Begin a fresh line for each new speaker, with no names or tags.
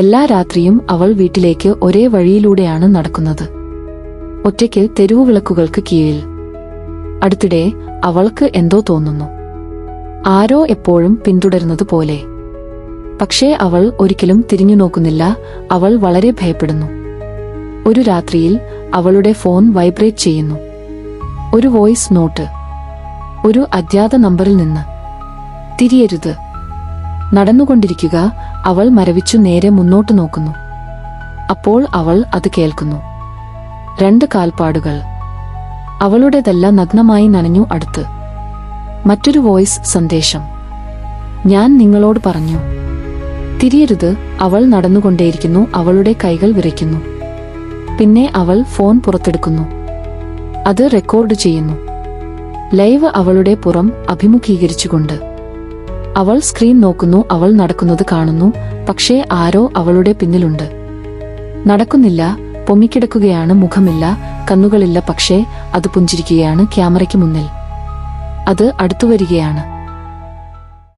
എല്ലാ രാത്രിയും അവൾ വീട്ടിലേക്ക് ഒരേ വഴിയിലൂടെയാണ് നടക്കുന്നത്, ഒറ്റയ്ക്ക് തെരുവുവിളക്കുകൾക്ക് കീഴിൽ. അടുത്തിടെ അവൾക്ക് എന്തോ തോന്നുന്നു, ആരോ എപ്പോഴും പിന്തുടരുന്നത് പോലെ. പക്ഷേ അവൾ ഒരിക്കലും തിരിഞ്ഞു നോക്കുന്നില്ല. അവൾ വളരെ ഭയപ്പെടുന്നു. ഒരു രാത്രിയിൽ അവളുടെ ഫോൺ വൈബ്രേറ്റ് ചെയ്യുന്നു. ഒരു വോയിസ് നോട്ട്, ഒരു അജ്ഞാത നമ്പറിൽ നിന്ന്. തിരിയരുത്, നടന്നുകൊണ്ടിരിക്കുക. അവൾ മരവിച്ചു നേരെ മുന്നോട്ട് നോക്കുന്നു. അപ്പോൾ അവൾ അത് കേൾക്കുന്നു. 2 കാൽപ്പാടുകൾ. അവളുടേതെല്ലാം നഗ്നമായി നനഞ്ഞു. അടുത്ത് മറ്റൊരു വോയിസ് സന്ദേശം: ഞാൻ നിങ്ങളോട് പറഞ്ഞു, തിരിയരുത്. അവൾ നടന്നുകൊണ്ടേയിരിക്കുന്നു. അവളുടെ കൈകൾ വിറയ്ക്കുന്നു. പിന്നെ അവൾ ഫോൺ പുറത്തെടുക്കുന്നു. അത് റെക്കോർഡ് ചെയ്യുന്നു. ലൈവ് അവളുടെ പുറം അഭിമുഖീകരിച്ചുകൊണ്ട്. അവൾ സ്ക്രീൻ നോക്കുന്നു. അവൾ നടക്കുന്നത് കാണുന്നു. പക്ഷേ ആരോ അവളുടെ പിന്നിലുണ്ട്. നടക്കുന്നില്ല, പൊമ്മിക്കിടക്കുകയാണ്. മുഖമില്ല, കണ്ണുകളില്ല, പക്ഷേ അത് പുഞ്ചിരിക്കുകയാണ് ക്യാമറയ്ക്ക് മുന്നിൽ. അത് അടുത്തുവരികയാണ്.